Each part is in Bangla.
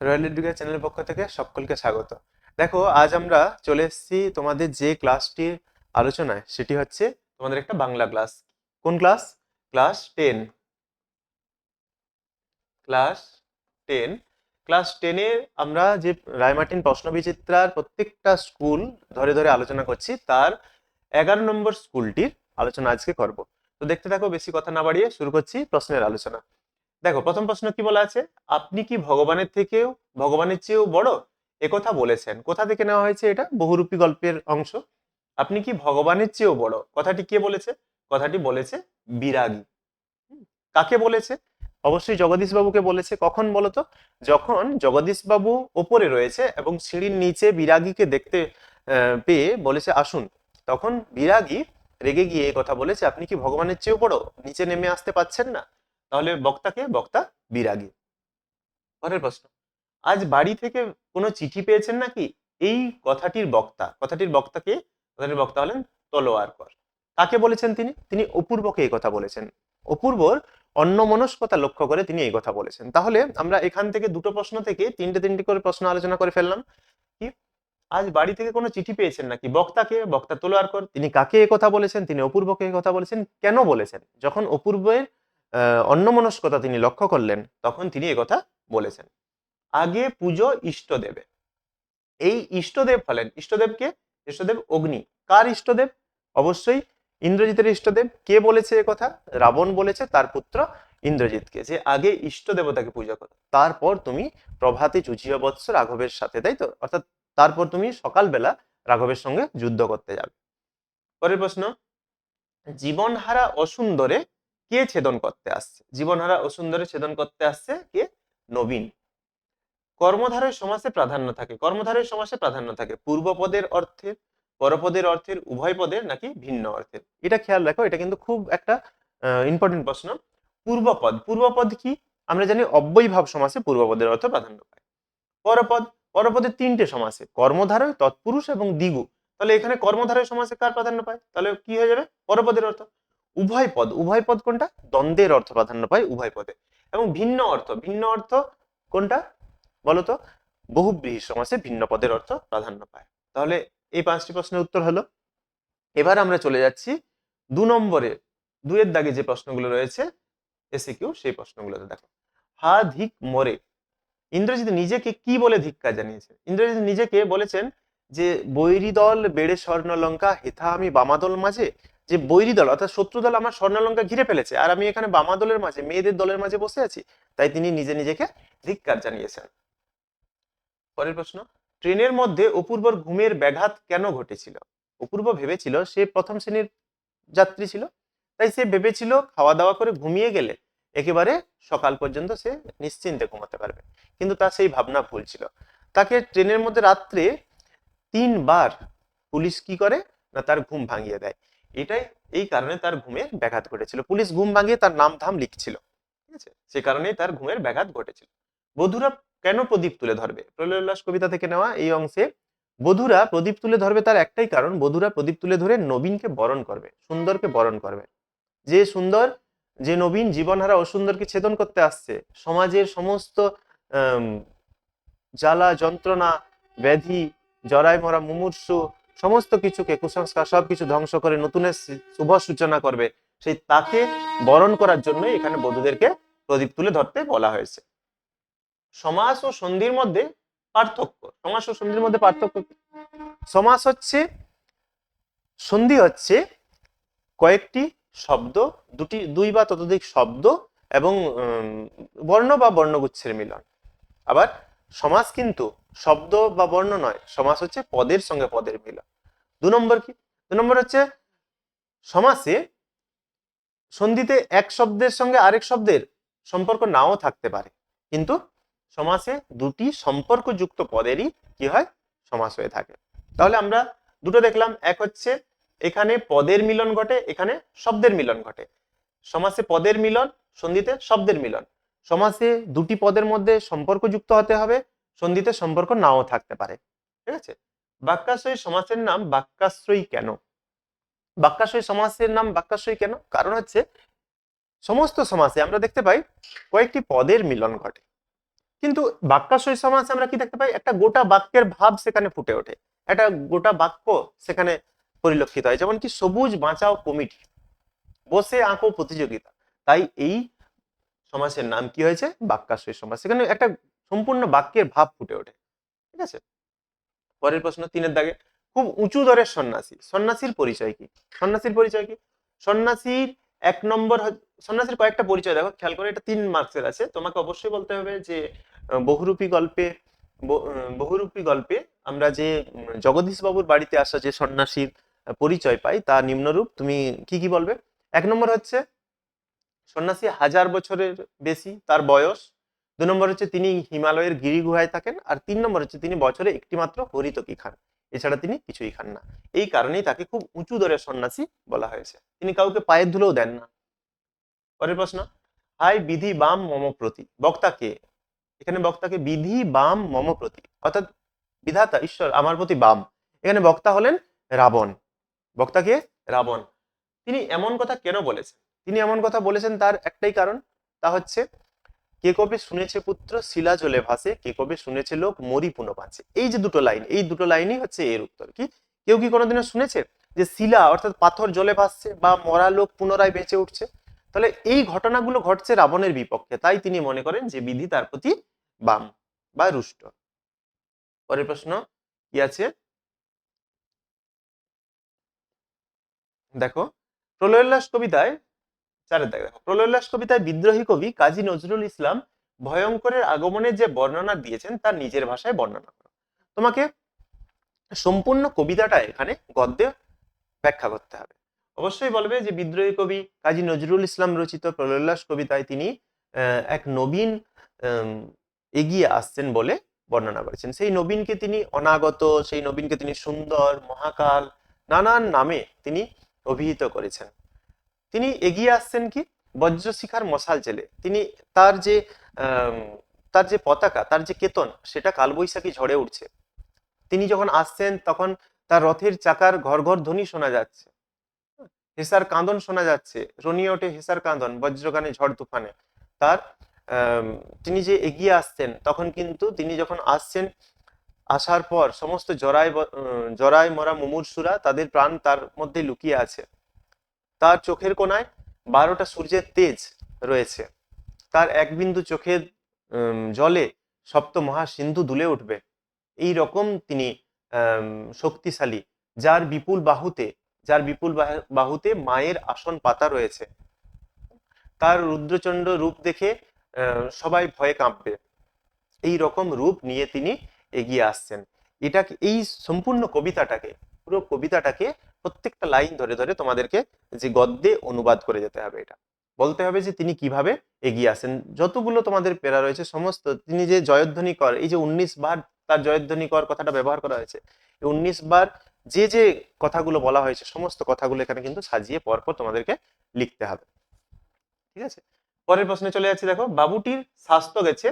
রয়্যাল এডুকেশন চ্যানেলের পক্ষ থেকে সকলকে স্বাগত। দেখো, আজ আমরা চলে এসেছি তোমাদের যে ক্লাসটির আলোচনায়, সেটি হচ্ছে তোমাদের একটা বাংলা ক্লাস। কোন ক্লাস? ক্লাস 10। ক্লাস 10 ক্লাস 10-এ আমরা যে রায়মার্টিন প্রশ্ন বিচিত্রার প্রত্যেকটা স্কুল ধরে ধরে আলোচনা করছি, তার 11 নম্বর স্কুলটির আলোচনা আজকে করব। তো দেখতে থাকো, বেশি কথা না বাড়িয়ে শুরু করছি প্রশ্নের আলোচনা। দেখো, প্রথম প্রশ্ন কি বলা আছে? আপনি কি ভগবানের চেয়েও বড়? একথা বলেছেন। কোথা থেকে নেওয়া হয়েছে? এটা বহুরূপী গল্পের অংশ। আপনি কি ভগবানের চেয়েও বড়, কথাটি কে বলেছে? কথাটি বলেছে বিরাগী। হুম, কাকে বলেছে? অবশ্যই জগদীশ বাবুকে বলেছে। কখন বলতো? যখন জগদীশ বাবু ওপরে রয়েছে এবং সিঁড়ির নিচে বিরাগীকে দেখতে পেয়ে বলেছে আসুন, তখন বিরাগী রেগে গিয়ে এই কথা বলেছে, আপনি কি ভগবানের চেয়েও বড়, নিচে নেমে আসতে পাচ্ছেন না? তাহলে বক্তা বিরাগী। পরের প্রশ্ন, আজ বাড়ি থেকে কোনো চিঠি পেয়েছেন নাকি? এই কথাটির বক্তা কে? কথাটির বক্তা হলেন তলোয়ারকর। কাকে বলেছেন তিনি? তিনি অপূর্বকে এই কথা বলেছেন। অপূর্বর অন্যমনস্কতা লক্ষ্য করে তিনি এই কথা বলেছেন। তাহলে আমরা এখান থেকে দুটো প্রশ্ন থেকে তিনটে তিনটে করে প্রশ্ন আলোচনা করে ফেললাম। কি? আজ বাড়ি থেকে কোনো চিঠি পেয়েছেন নাকি? বক্তাকে? বক্তা তলোয়ারকর। তিনি কাকে এই কথা বলেছেন? তিনি অপূর্বকে এই কথা বলেছেন। কেন বলেছেন? যখন অপূর্বের অন্যমনস্কতা তিনি লক্ষ্য করলেন, তখন তিনি এই কথা বলেছেন। আগে পুজো ইষ্টদেবে। এই ইষ্টদেব হলেন, ইষ্টদেবকে? ইষ্টদেব অগ্নি। কার ইষ্টদেব? অবশ্যই ইন্দ্রজিতের ইষ্টদেব। কে বলেছে এ কথা? রাবণ বলেছে তার পুত্র ইন্দ্রজিৎকে, যে আগে ইষ্ট দেবতাকে পূজা করো, তারপর তুমি প্রভাতে যুঝিয় বৎস রাঘবের সাথে, তাই তো? অর্থাৎ তারপর তুমি সকালবেলা রাঘবের সঙ্গে যুদ্ধ করতে যাবে। পরের প্রশ্ন, জীবনহারা অসুন্দরে কে ছেদন করতে আসছে? জীবনহারা অসুন্দরে ছেদন করতে আসছে কে? নবীন। কর্মধারয় সমাসে প্রাধান্য থাকে। কর্মধারয় সমাসে প্রাধান্য থাকে পূর্বপদের অর্থের, পরপদের অর্থের, উভয় পদের নাকি ভিন্ন অর্থের? এটা খেয়াল রাখো, এটা কিন্তু খুব একটা ইম্পর্টেন্ট প্রশ্ন। পূর্বপদ কি? আমরা জানি অব্যয়ীভাব সমাসে পূর্বপদের অর্থ প্রাধান্য পায়। পরপদ, পরপদের তিনটে সমাসে, কর্মধারয়, তৎপুরুষ এবং দ্বিগু। তাহলে এখানে কর্মধারয় সমাসে কার প্রাধান্য পায়? তাহলে কি হয়ে যাবে? পরপদের অর্থ। উভয় পদ, উভয় পদ কোনটা? দ্বন্দ্বের অর্থ প্রাধান্য পায় উভয় পদে। এবং ভিন্ন অর্থ, ভিন্ন অর্থ কোনটা বলতো? বহুব্রীহি সমাসে ভিন্ন পদের অর্থ প্রাধান্য পায়। তাহলে এই 5টি প্রশ্নের উত্তর হলো। এবার আমরা চলে যাচ্ছি 2 নম্বরে, 2-এর দাগে যে প্রশ্নগুলো রয়েছে এসিকিউ, সেই প্রশ্নগুলোতে দেখো। হা ধিক মরে, ইন্দ্রজিৎ নিজেকে কি বলে ধিক্কার জানিয়েছে? ইন্দ্রজিৎ নিজেকে বলেছেন যে বৈরী দল বেড়ে স্বর্ণলঙ্কা, হেথা আমি বামাদল মাঝে। যে বৈরী দল অর্থাৎ শত্রু দল আমার স্বর্ণলঙ্কা ঘিরে ফেলেছে, আর আমি এখানে বামাদলের মাঝে, মেয়েদের দলের মাঝে বসে আছি। তাই তিনি নিজেকে ধিক্কার জানিয়েছেন। পরের প্রশ্ন, ট্রেনের মধ্যে অপূর্বর ঘুমের ব্যাঘাত কেন ঘটেছিল? অপূর্ব ভেবেছিল সে প্রথম শ্রেণীর যাত্রী ছিল, তাই সে ভেবেছিল খাওয়া দাওয়া করে ঘুমিয়ে গেলে একেবারে সকাল পর্যন্ত সে নিশ্চিন্তে ঘুমাতে পারবে। কিন্তু তার সেই ভাবনা ভুল ছিল। তাকে ট্রেনের মধ্যে রাত্রে 3 বার পুলিশ কি করে না, তার ঘুম ভাঙিয়ে দেয়। এটাই, এই কারণে তার ঘুমের ব্যাঘাত ঘটেছিল। পুলিশ ঘুম ভাঙিয়ে তার নাম ধাম লিখছিল, ঠিক আছে? সে কারণেই তার ঘুমের ব্যাঘাত ঘটেছিল। বধুরা কেন প্রদীপ তুলে ধরবে? প্রলয় উল্লাস কবিতা থেকে নেওয়া এই অংশে। বধুরা প্রদীপ তুলে ধরবে তার একটাই কারণ, বধুরা প্রদীপ তুলে ধরে নবীনকে বরণ করবে, সুন্দরকে বরণ করবে। যে সুন্দর, যে নবীন জীবনহারা অসুন্দরকে ছেদন করতে আসছে, সমাজের সমস্ত আহ জ্বালা যন্ত্রণা, ব্যাধি, জরায় মরা মুমূর্ষু, সমস্ত কিছুকে, কুসংস্কার সবকিছু ধ্বংস করে নতুনের শুভ সূচনা করবে, সেই তাকে বরণ করার জন্যই এখানে বধূদেরকে প্রদীপ তুলে ধরতে বলা হয়েছে। সমাস ও সন্ধির মধ্যে পার্থক্য। সমাস ও সন্ধির মধ্যে পার্থক্য কি? সমাস হচ্ছে, সন্ধি হচ্ছে কয়েকটি শব্দ, দুই বা ততোধিক শব্দ এবং বর্ণ বা বর্ণগুচ্ছের মিলন। আবার সমাস কিন্তু শব্দ বা বর্ণ নয়, সমাস হচ্ছে পদের সঙ্গে পদের মিলন। 2 নম্বর কি? 2 নম্বর হচ্ছে সমাসে সন্ধিতে এক শব্দের সঙ্গে আরেক শব্দের সম্পর্ক নাও থাকতে পারে, কিন্তু সমাসে দুটি সম্পর্কযুক্ত পদেরই কি হয়? সমাস হয়ে থাকে। তাহলে আমরা দুটো দেখলাম, এক হচ্ছে এখানে পদের মিলন ঘটে, এখানে শব্দের মিলন ঘটে। সমাসে পদের মিলন, সন্ধিতে শব্দের মিলন। সমাসে দুটি পদের মধ্যে সম্পর্ক যুক্ত হতে হবে, সন্ধিতে সম্পর্ক নাও থাকতে পারে, ঠিক আছে? বাক্যাশ্রয়ী সমাসের নাম বাক্যাশ্রয়ী কেন? বাক্যাশ্রয়ী সমাসের নাম বাক্যাশ্রয়ী কেন? কারণ হচ্ছে সমস্ত সমাসে আমরা দেখতে পাই কয়েকটি পদের মিলন ঘটে। কিন্তু বাক্যাশ্রয় সমাসে আমরা কি দেখতে পাই, একটা গোটা বাক্যের ভাব সেখানে ফুটে ওঠে, একটা গোটা বাক্য সেখানে পরিলক্ষিত হয়, যেমন কি সবুজ বাঁচাও কমিটি, বসে আঁকো প্রতিযোগিতা। তাই এই সমাসের নাম কি হয়েছে, বাক্যাশ্রয় সমাস। সেখানে একটা সম্পূর্ণ বাক্যের ভাব ফুটে ওঠে। ঠিক আছে, পরের প্রশ্ন 3-এর দাগে, খুব উঁচু দরের সন্ন্যাসী, সন্ন্যাসীর পরিচয় কি? সন্ন্যাসীর পরিচয় কি? সন্ন্যাসীর 1 নম্বর, সন্ন্যাসীর কয়েকটা পরিচয় দেখো, খেয়াল করে, এটা 3 মার্কসের আছে, তোমাকে অবশ্যই বলতে হবে যে বহুরূপী গল্পে, বহুরূপী গল্পে আমরা যে জগদীশ বাবুর বাড়িতে আসা যে সন্ন্যাসীর পরিচয় পাই তা নিম্নরূপ, তুমি কি কি বলবে? 1 নম্বর হচ্ছে সন্ন্যাসী 1000 বছরের বেশি তার বয়স। 2 নম্বর হচ্ছে তিনি হিমালয়ের গিরি গুহায় থাকেন। আর 3 নম্বর হচ্ছে তিনি বছরে একটি মাত্র হরিতকি খান, এছাড়া তিনি কিছুই খান না। এই কারণেই তাকে খুব উঁচু দরের সন্ন্যাসী বলা হয়েছে, তিনি কাউকে পায়ের ধুলোও দেন না। পরের প্রশ্ন, হাই বিধি বাম মম প্রতি, বক্তা কে? এখানে বক্তাকে বিধি বাম মম প্রতি, অর্থাৎ বিধাতা ঈশ্বর আমার প্রতি বাম। এখানে বক্তা হলেন রাবণ। বক্তাকে রাবণ। তিনি এমন কথা কেন বলেছেন? তিনি এমন কথা বলেছেন তার একটাই কারণ, তা হচ্ছে, কে কবে শুনেছে পুত্র শিলা জলে ভাসে, কে কবে শুনেছে লোক মরি পুনঃ বাঁচে। এই যে দুটো লাইন, এই দুটো লাইনই হচ্ছে এর উত্তর। কি কেউ কি কোনোদিনও শুনেছে যে শিলা অর্থাৎ পাথর জলে ভাসছে বা মরা লোক পুনরায় বেঁচে উঠছে? তাহলে এই ঘটনাগুলো ঘটছে রাবণের বিপক্ষে, তাই তিনি মনে করেন যে বিধি তার প্রতি বাম বা রুষ্ট। পরের প্রশ্ন কি আছে দেখো, প্রলয়োল্লাস কবিতায় 4-এর দাগে দেখো, প্রলয়োল্লাস কবিতায় বিদ্রোহী কবি কাজী নজরুল ইসলাম ভয়ঙ্করের আগমনের যে বর্ণনা দিয়েছেন তার নিজের ভাষায় বর্ণনা করো। তোমাকে সম্পূর্ণ কবিতাটা এখানে গদ্যে ব্যাখ্যা করতে হবে। অবশ্যই বলবে যে বিদ্রোহী কবি কাজী নজরুল ইসলাম রচিত প্রলয়োল্লাস কবিতায় তিনি এক নবীন আম, এগিয়ে আসছেন বলে বর্ণনা করেছেন। সেই নবীনকে তিনি অনাগত, সেই নবীনকে তিনি সুন্দর, মহাকাল, নানান নামে তিনি অভিহিত করেছেন। তিনি এগিয়ে আসছেন কি বজ্রশিখার মশাল জেলে। তিনি তার যে আম, তার যে পতাকা, তার যে কেতন, সেটা কালবৈশাখী ঝড়ে উঠছে। তিনি যখন আসছেন তখন তার রথের চাকার ঘর ঘর ধ্বনি শোনা যাচ্ছে, হেসার কাঁদন শোনা যাচ্ছে, রনিয়ে ওঠে হেসার কাঁদন বজ্রগানে ঝড় তুফানে। তার তিনি যে এগিয়ে আসছেন, তখন কিন্তু তিনি যখন আসছেন, আসার পর সমস্ত জরায় মরা মুমূর্ষুরা, তাদের প্রাণ তার মধ্যে লুকিয়ে আছে। তার চোখের কোণায় 12টা সূর্যের তেজ রয়েছে। তার এক বিন্দু চোখের জলে সপ্ত মহাসিন্ধু দুলে উঠবে। এই রকম তিনি শক্তিশালী, যার বিপুল বাহুতে, বাহুতে মায়ের আসন পাতা রয়েছে। তার রুদ্রচণ্ড রূপ দেখে সবাই ভয়ে কাঁপবে। এই রকম রূপ নিয়ে তিনি এগিয়ে আসছেন। এটাকে, এই সম্পূর্ণ কবিতাটাকে, পুরো কবিতাটাকে প্রত্যেকটা লাইন ধরে ধরে তোমাদেরকে যে গদ্যে অনুবাদ করে যেতে হবে। এটা বলতে হবে যে তিনি কিভাবে এগিয়ে আসেন। যতগুলো তোমাদের পেরা রয়েছে সমস্ত, তিনি যে জয়ধ্বনি কর, এই যে 19 বার তার জয়ধ্বনি কর কথাটা ব্যবহার করা হয়েছে, এই 19 বার যে যে কথাগুলো বলা হয়েছে, সমস্ত কথাগুলো এখানে কিন্তু সাজিয়ে পরপর তোমাদেরকে লিখতে হবে। ঠিক আছে, পরের প্রশ্নে চলে যাচ্ছি। দেখো, বাবুটির স্বাস্থ্য গেছে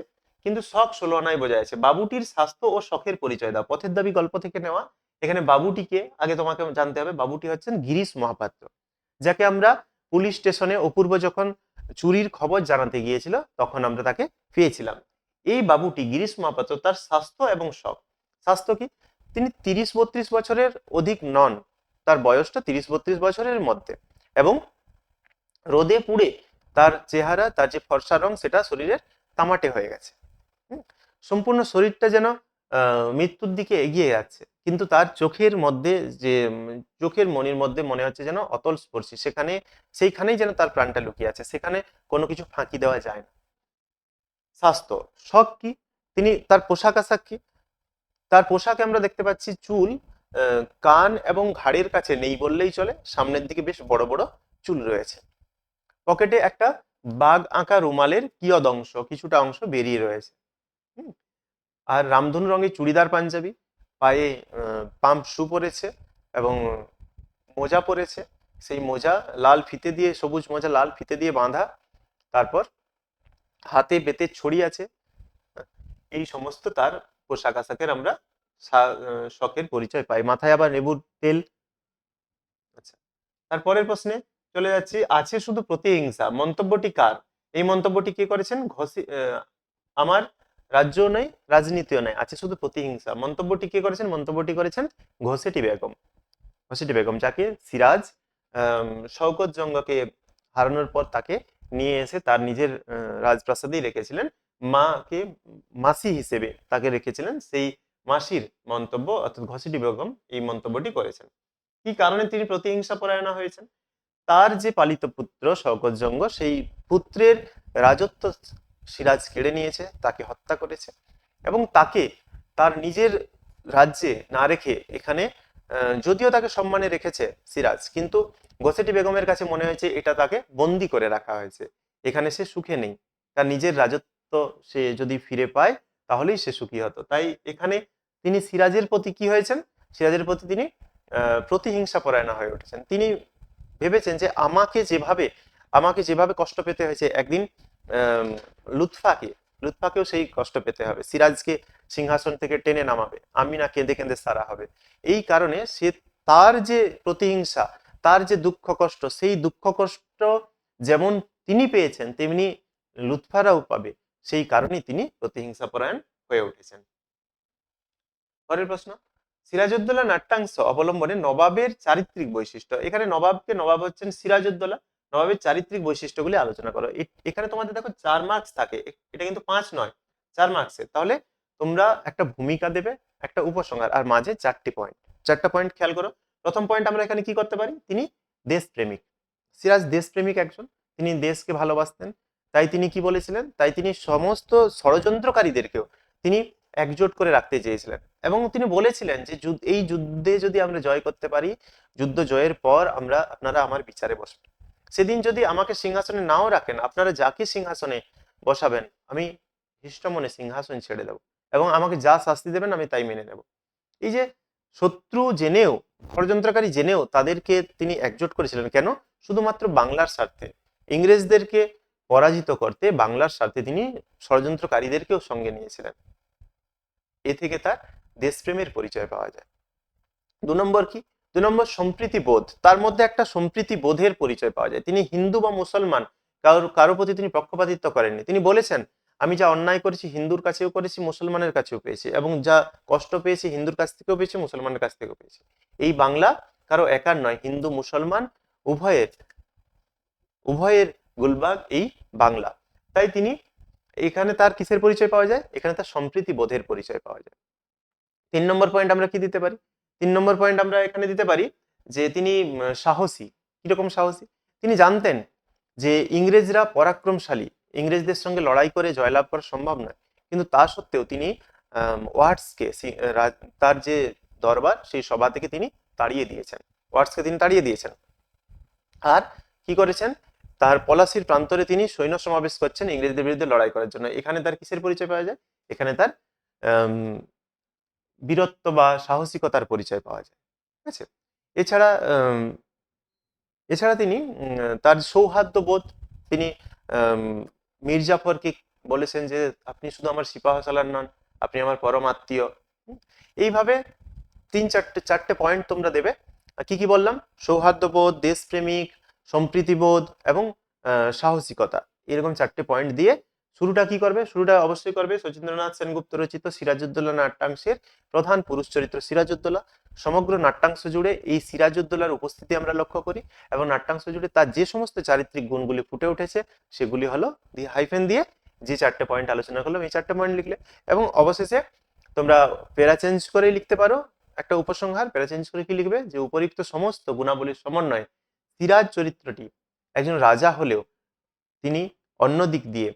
কিন্তু শখ 16 আনায় বোঝা যাচ্ছে। বাবুটির স্বাস্থ্য ও শখের পরিচয় দাও। পথের দাবি গল্প থেকে নেওয়া। এখানে বাবুটিকে আগে তোমাকে জানতে হবে। বাবুটি হচ্ছেন গিরিশ মহাপাত্র, যাকে আমরা পুলিশ স্টেশনে অপূর্ব যখন চুরির খবর জানাতে গিয়েছিল তখন আমরা তাকে পেয়েছিলাম। এই বাবুটি গিরিশ মহাপাত্র, তার স্বাস্থ্য এবং শখ। স্বাস্থ্য কি, তিনি 30-32 বছরের অধিক নন, তার বয়সটা 30-32 বছরের মধ্যে, এবং রোদে পুড়ে তার চেহারা, তার যে ফর্সা রং, সেটা শরীরের তামাটে হয়ে গেছে। সম্পূর্ণ শরীরটা যেন মৃত্যুর দিকে এগিয়ে যাচ্ছে, কিন্তু তার চোখের মধ্যে যে চোখের মনির মধ্যে মনে হচ্ছে যেন অতল স্পর্শী, সেখানে সেইখানেই যেন তার প্রাণটা লুকিয়ে আছে, সেখানে কোনো কিছু ফাঁকি দেওয়া যায় না। স্বাস্থ্য। শখ কি, তিনি তার পোশাক আশাক কি, তার পোশাকে আমরা দেখতে পাচ্ছি চুল কান এবং ঘাড়ের কাছে নেই বললেই চলে, সামনের দিকে বেশ বড় বড় চুল রয়েছে। পকেটে একটা বাঘ আঁকা রুমালের কিয়দ অংশ, কিছুটা অংশ বেরিয়ে রয়েছে। আর রামধনু রঙের চুড়িদার পাঞ্জাবি, পায়ে পাম্প শু পরেছে এবং মোজা পরেছে। সেই মোজা লাল ফিতে দিয়ে, সবুজ মোজা লাল ফিতে দিয়ে বাঁধা। তারপর হাতে বেতের ছড়ি আছে। এই সমস্ত তার পোশাক আশাকের আমরা শখের পরিচয় পাই। মাথায় আবার লেবুর তেল। আচ্ছা, তারপরের প্রশ্নে চলে যাচ্ছি। আছে শুধু প্রতিহিংসা, মন্তব্যটি কার? এই মন্তব্যটি কে করেছেন? আমার রাজ্যও নাই, রাজনীতিও নাই, আছে শুধু প্রতিহিংসা। মন্তব্যটি কে করেছেন? মন্তব্যটি করেছেন ঘসেটি বেগম। ঘসেটি বেগম, যাকে সিরাজ শওকত জঙ্গকে হারানোর পর তাকে নিয়ে এসে তার নিজের রাজপ্রাসাদেই রেখেছিলেন। মাকে মাসি হিসেবে তাকে রেখেছিলেন। সেই মাসির মন্তব্য অর্থাৎ ঘসেটি বেগম এই মন্তব্যটি করেছেন। কি কারণে তিনি প্রতিহিংসা পরায়ণা হয়েছেন? তার যে পালিত পুত্র শওকত জঙ্গ, সেই পুত্রের রাজত্ব সিরাজ কেড়ে নিয়েছে, তাকে হত্যা করেছে এবং তাকে তার নিজের রাজ্যে না রেখে এখানে যদিও তাকে সম্মানে রেখেছে সিরাজ, কিন্তু গোসেটি বেগমের কাছে মনে হয়েছে এটা তাকে বন্দি করে রাখা হয়েছে, এখানে সে সুখে নেই। তার নিজের রাজত্ব সে যদি ফিরে পায় তাহলেই সে সুখী হতো। তাই এখানে তিনি সিরাজের প্রতি কি হয়েছেন? সিরাজের প্রতি তিনি প্রতিহিংসা পরায়ণা হয়ে উঠেছেন। তিনি ভেবেছেন যে আমাকে যেভাবে কষ্ট পেতে হয়েছে, একদিন আহ লুৎফাকেও সেই কষ্ট পেতে হবে, সিরাজকে সিংহাসন থেকে টেনে নামাবে, আমি না কেঁদে কেঁদে সারা হবে। এই কারণে সে তার যে প্রতিহিংসা, তার যে দুঃখ কষ্ট, সেই দুঃখ কষ্ট যেমন তিনি পেয়েছেন তেমনি লুৎফারাও পাবে, সেই কারণেই তিনি প্রতিহিংসা পরায়ণ হয়ে উঠেছেন। পরের প্রশ্ন, সিরাজউদ্দৌলা নাট্যাংশ অবলম্বনে নবাবের চারিত্রিক বৈশিষ্ট্য। এখানে নবাব হচ্ছেন সিরাজউদ্দৌলা, নবাবের চারিত্রিক বৈশিষ্ট্যগুলি আলোচনা করো। এখানে তোমাদের দেখো 4 মার্কস থাকে, এটা কিন্তু 5 নয়, 4 মার্কসের। তাহলে তোমরা একটা ভূমিকা দেবে, একটা উপসংহার, আর মাঝে 4টি পয়েন্ট। 4টা পয়েন্ট খেয়াল করো। প্রথম পয়েন্ট আমরা এখানে কি করতে পারি? তিনি দেশপ্রেমিক, সিরাজ দেশপ্রেমিক একজন, তিনি দেশকে ভালোবাসতেন। তাই তিনি কি বলেছিলেন? তাই তিনি সমস্ত ষড়যন্ত্রকারীদেরকেও তিনি একজোট করে রাখতে চেয়েছিলেন এবং তিনি বলেছিলেন যে এই যুদ্ধে যদি আমরা জয় করতে পারি, যুদ্ধ জয়ের পর আপনারা আমার বিচারে বসবেন। সেদিন যদি আমাকে সিংহাসনে নাও রাখেন, আপনারা যাকে সিংহাসনে বসাবেন আমি হৃষ্টমনে সিংহাসন ছেড়ে দেব এবং আমাকে যা শাস্তি দেবেন আমি তাই মেনে নেব। এই যে শত্রু জেনেও, ষড়যন্ত্রকারী জেনেও তাদেরকে তিনি একজোট করেছিলেন কেন? শুধুমাত্র বাংলার স্বার্থে, ইংরেজদেরকে পরাজিত করতে বাংলার স্বার্থে তিনি ষড়যন্ত্রকারীদেরকেও সঙ্গে নিয়েছিলেন। এ থেকে তার দেশপ্রেমের পরিচয় পাওয়া যায়। 2 নম্বর কি? 2 নম্বর সম্প্রীতি বোধ, তার মধ্যে একটা সম্প্রীতি বোধের পরিচয় পাওয়া যায়। তিনি হিন্দু বা মুসলমান কারো প্রতি তিনি পক্ষপাতিত্ব করেননি। তিনি বলেছেন আমি যা অন্যায় করেছি হিন্দুর কাছেও করেছি, মুসলমানের কাছেও পেয়েছি, এবং যা কষ্ট পেয়েছি হিন্দুর কাছ থেকেও পেয়েছি, মুসলমানের কাছ থেকেও পেয়েছি। এই বাংলা কারো একার নয়, হিন্দু মুসলমান উভয়ের উভয়ের গুলবাগ এই বাংলা। তাই তিনি এখানে তার কিসের পরিচয় পাওয়া যায়? এখানে তার সম্প্রীতি বোধের পরিচয় পাওয়া যায়। 3 নম্বর পয়েন্ট আমরা কি দিতে পারি? 3 নম্বর পয়েন্ট আমরা এখানে দিতে পারি যে তিনি সাহসী। কিরকম সাহসী? তিনি জানতেন যে ইংরেজরা পরাক্রমশালী, ইংরেজদের সঙ্গে লড়াই করে জয়লাভ করা সম্ভব নয়, কিন্তু তা সত্ত্বেও তিনি ওয়াটসকে, তার যে দরবার সেই সভা থেকে তিনি তাড়িয়ে দিয়েছেন, ওয়াটসকে তিনি তাড়িয়ে দিয়েছেন। আর কি করেছেন? তার পলাশির প্রান্তরে তিনি সৈন্য সমাবেশ করছেন ইংরেজদের বিরুদ্ধে লড়াই করার জন্য। এখানে তার কিসের পরিচয় পাওয়া যায়? এখানে তার বীরত্ব বা সাহসিকতার পরিচয় পাওয়া যায়। ঠিক আছে? এছাড়া এছাড়া তিনি তার সৌহার্দ্যবোধ, তিনি মীর জাফরকে বলেছেন যে আপনি শুধু আমার সিপাহসালার নন, আপনি আমার পরম আত্মীয়। এইভাবে 3-4টে পয়েন্ট তোমরা দেবে। কি কি বললাম? সৌহার্দ্যবোধ, দেশপ্রেমিক, সম্প্রীতিবোধ এবং সাহসিকতা, এরকম 4টে পয়েন্ট দিয়ে শুরুটা কি করবে? শুরুটা অবশ্যই করবে শচীন্দ্রনাথ সেনগুপ্ত রচিত সিরাজউদ্দৌলা নাট্যাংশের প্রধান পুরুষ চরিত্র সিরাজউদ্দৌলা। সমগ্র নাট্যাংশ জুড়ে এই সিরাজউদ্দৌলার উপস্থিতি আমরা লক্ষ্য করি এবং নাট্যাংশ জুড়ে তার যে সমস্ত চারিত্রিক গুণগুলি ফুটে উঠেছে সেগুলি হলো হাইফেন দিয়ে যে 4টে পয়েন্ট আলোচনা করলাম, এই 4টে পয়েন্ট লিখলে এবং অবশেষে তোমরা প্যারা চেঞ্জ করে লিখতে পারো একটা উপসংহার। প্যারা চেঞ্জ করে কি লিখবে? যে উপরিক্ত সমস্ত গুণাবলীর সমন্বয়ে সিরাজ চরিত্রটি একজন রাজা হলেও তিনি অন্য দিক দিয়ে,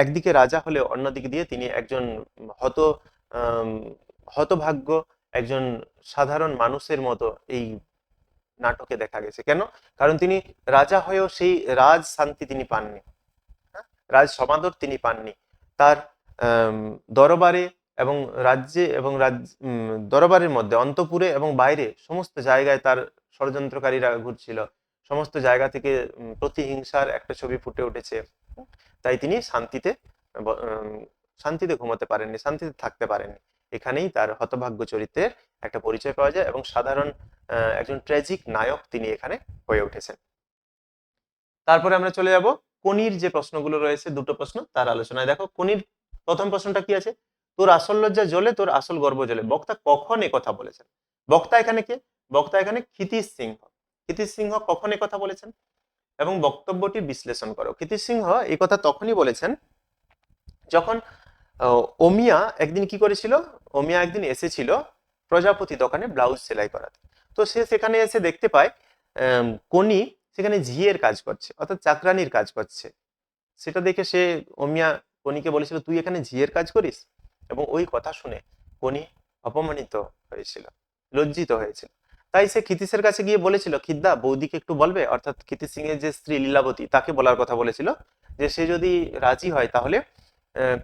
একদিকে রাজা হলেও অন্য দিক দিয়ে তিনি একজন হতভাগ্য একজন সাধারণ মানুষের মতো এই নাটকে দেখা গেছে। কেন? কারণ তিনি রাজা হয়েও সেই রাজ শান্তি তিনি পাননি, রাজ সমাদর তিনি পাননি। তার দরবারে এবং রাজ্যে এবং দরবারের মধ্যে অন্তপুরে এবং বাইরে সমস্ত জায়গায় তার ষড়যন্ত্রকারীরা ঘুরছিল, সমস্ত জায়গা থেকে প্রতিহিংসার একটা ছবি ফুটে উঠেছে। তাই তিনি শান্তিতে ঘুমাতে পারেননি, শান্তিতে থাকতে পারেননি। এখানেই তার হতভাগ্য চরিত্রের একটা পরিচয় পাওয়া যায় এবং সাধারণ একজন ট্র্যাজিক নায়ক তিনি এখানে হয়ে উঠেছেন। তারপরে আমরা চলে যাব কোনির যে প্রশ্নগুলো রয়েছে, 2টো প্রশ্ন তার আলোচনায়। দেখো কোনির প্রথম প্রশ্নটা কি আছে, তোর আসল লজ্জা জ্বলে তোর আসল গর্ব জ্বলে, বক্তা কখন এ কথা বলেছেন? বক্তা এখানে কে? বক্তা এখানে ক্ষিতিশ সিংহ। ক্ষিতিশ সিংহ কখন এ কথা বলেছেন এবং বক্তব্যটি বিশ্লেষণ করো। ক্ষিতিশ সিংহ এই কথা তখনই বলেছেন যখন অমিয়া একদিন কি করেছিল, অমিয়া একদিন এসেছিল প্রজাপতি দোকানে ব্লাউজ সেলাই করাতে। তো সে সেখানে এসে দেখতে পায় কোনি সেখানে ঝিয়ের কাজ করছে, অর্থাৎ চাকরানির কাজ করছে। সেটা দেখে সে অমিয়া কোনিকে বলেছিল, তুই এখানে ঝিয়ের কাজ করিস? এবং ওই কথা শুনে কোনি অপমানিত হয়েছিল, লজ্জিত হয়েছিল। তাই সে ক্ষিতিশের কাছে গিয়ে বলেছিল, খিদ্দা বৌদিকে একটু বলবে, অর্থাৎ ক্ষিতিশ সিং এর যে স্ত্রী লীলাবতী তাকে বলার কথা বলেছিল, যে সে যদি রাজি হয় তাহলে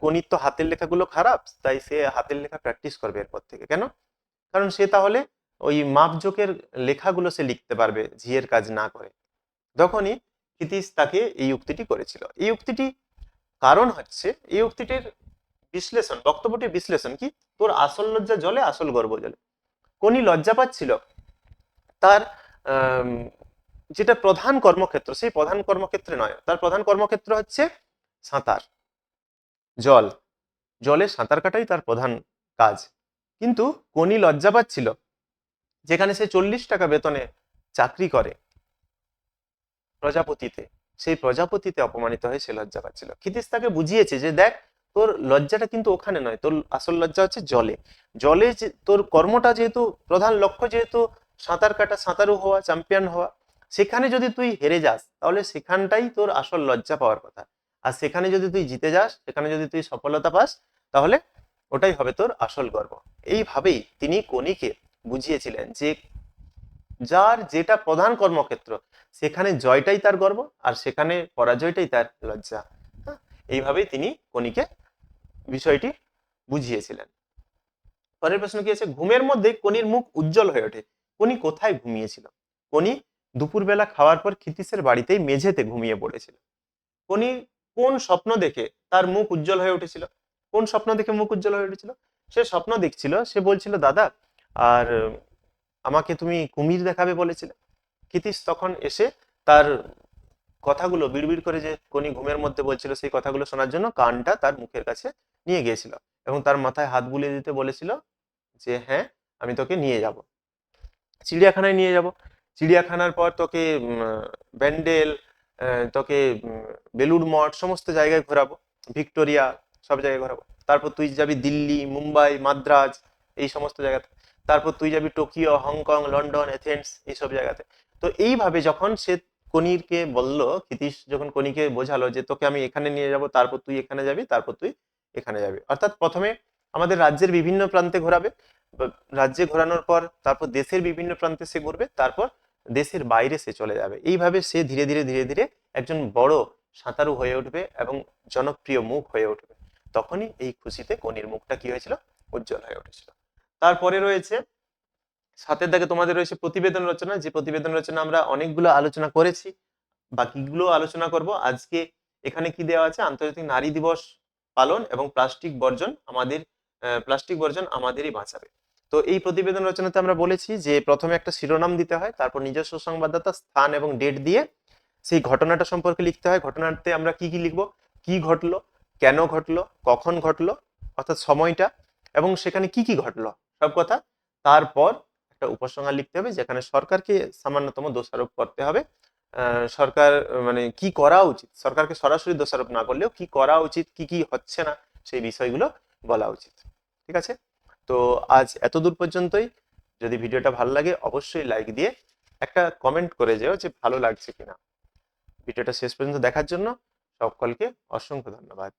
কোনির তো হাতের লেখাগুলো খারাপ, তাই সে হাতের লেখা প্র্যাকটিস করবে এরপর থেকে। কেন? কারণ সে তাহলে ওই মাপজোকের লেখাগুলো সে লিখতে পারবে ঝিয়ের কাজ না করে। তখনই ক্ষিতিশ তাকে এই উক্তিটি করেছিল। এই উক্তিটি কারণ হচ্ছে, এই উক্তিটির বিশ্লেষণ, বক্তব্যটির বিশ্লেষণ কি, তোর আসল লজ্জা জ্বলে আসল গর্ব জ্বলে। কোনি লজ্জা পাচ্ছিল তার যেটা প্রধান কর্মক্ষেত্র, সেই প্রধান কর্মক্ষেত্রে নয়, তার প্রধান কর্মক্ষেত্র হচ্ছে সাঁতার, জল, জলে সাঁতার কাটাই তার প্রধান কাজ। কিন্তু কোনি লজ্জা পাচ্ছিল যেখানে সে 40 টাকা বেতনে চাকরি করে প্রজাপতিতে, সেই প্রজাপতিতে অপমানিত হয়ে সে লজ্জা পাচ্ছিল। ক্ষিতিশ তাকে বুঝিয়েছে যে দেখ, তোর লজ্জাটা কিন্তু ওখানে নয়, তোর আসল লজ্জা হচ্ছে জলে। জলে যে তোর কর্মটা, যেহেতু প্রধান লক্ষ্য যেহেতু সাঁতার কাটা, সাঁতারু হওয়া, চ্যাম্পিয়ন হওয়া, সেখানে যদি তুই হেরে যাস তাহলে সেখানটাই তোর আসল লজ্জা পাওয়ার কথা। আর সেখানে যদি তুই জিতে যাস, সেখানে যদি তুই সফলতা পাস, তাহলে ওটাই হবে তোর আসল গর্ব। এইভাবেই তিনি কোনিকে বুঝিয়েছিলেন যে যার যেটা প্রধান কর্মক্ষেত্র সেখানে জয়টাই তার গর্ব, আর সেখানে পরাজয়টাই তার লজ্জা। হ্যাঁ, এইভাবেই তিনি কোনিকে বিষয়টি বুঝিয়েছিলেন। পরের প্রশ্ন কি আছে, ঘুমের মধ্যে কোনির মুখ উজ্জ্বল হয়ে ওঠে। কোনি কোথায় ঘুমিয়েছিল? কোনি দুপুরবেলা খাওয়ার পর ক্ষিতিশের বাড়িতেই মেঝেতে ঘুমিয়ে পড়েছিল। কোনি কোন স্বপ্ন দেখে তার মুখ উজ্জ্বল হয়ে উঠেছিল? কোন স্বপ্ন দেখে মুখ উজ্জ্বল হয়ে উঠেছিল? সে স্বপ্ন দেখছিল, সে বলছিল, দাদা আর আমাকে তুমি কুমির দেখাবে বলেছিলে। ক্ষিতিশ তখন এসে তার কথাগুলো বিড়বিড় করে যে কোনি ঘুমের মধ্যে বলছিল সেই কথাগুলো শোনার জন্য কানটা তার মুখের কাছে নিয়ে গিয়েছিল এবং তার মাথায় হাত বুলিয়ে দিতে বলেছিল যে হ্যাঁ, আমি তোকে নিয়ে যাব, চিড়িয়াখানায় নিয়ে যাব। চিড়িয়াখানার পর তোকে ব্যান্ডেল, তোকে বেলুড় মঠ সমস্ত জায়গায় ঘোরাবো, ভিক্টোরিয়া, সব জায়গায় ঘোরাবো। তারপর তুই যাবি দিল্লি, মুম্বাই, মাদ্রাজ, এই সমস্ত জায়গাতে। তারপর তুই যাবি টোকিও, হংকং, লন্ডন, এথেন্স, এইসব জায়গাতে। তো এইভাবে যখন সে কনিরকে বলল, ক্ষিতীশ যখন কনিকে বোঝালো যে তোকে আমি এখানে নিয়ে যাব, তারপর তুই এখানে যাবি, তারপর তুই এখানে যাবি, অর্থাৎ প্রথমে আমাদের রাজ্যের বিভিন্ন প্রান্তে ঘোরাবে, রাজ্যে ঘোরানোর পর তারপর দেশের বিভিন্ন প্রান্তে সে ঘুরবে, তারপর দেশের বাইরে সে চলে যাবে। এইভাবে সে ধীরে ধীরে ধীরে ধীরে একজন বড় সাঁতারু হয়ে উঠবে এবং জনপ্রিয় মুখ হয়ে উঠবে। তখনই এই খুশিতে কনির মুখটা কি হয়েছিল, উজ্জ্বল হয়ে উঠেছিল। তারপরে রয়েছে 7 দাগে তোমাদের রয়েছে প্রতিবেদন রচনা, যে প্রতিবেদন রচনা আমরা অনেকগুলো আলোচনা করেছি, বাকিগুলো আলোচনা করব আজকে। এখানে কি দেওয়া আছে, আন্তর্জাতিক নারী দিবস পালন এবং প্লাস্টিক বর্জন আমাদেরই বাঁচাবে। তো এই প্রতিবেদন রচনাতে আমরা বলেছি যে প্রথমে একটা শিরোনাম দিতে হয়, তারপর নিজস্ব সংবাদদাতা, স্থান এবং ডেট দিয়ে সেই ঘটনাটা সম্পর্কে লিখতে হয়। ঘটনাতে আমরা কি কি লিখবো, কি ঘটলো, কেন ঘটলো, কখন ঘটলো, অর্থাৎ সময়টা, এবং সেখানে কি কি ঘটলো সব কথা। তারপর একটা উপসংহার লিখতে হবে যেখানে সরকারকে সামান্যতম দোষারোপ করতে হবে। সরকার মানে কি করা উচিত, সরকারকে সরাসরি দোষারোপ না করলেও কি করা উচিত, কি কি হচ্ছে না, সেই বিষয়গুলো বলা উচিত। ঠিক আছে, তো আজ এতদূর পর্যন্তই। যদি ভিডিওটা ভালো লাগে অবশ্যই লাইক দিয়ে একটা কমেন্ট করে যেও যে ভালো লাগছে কিনা। ভিডিওটা শেষ পর্যন্ত দেখার জন্য সকলকে অসংখ্য ধন্যবাদ।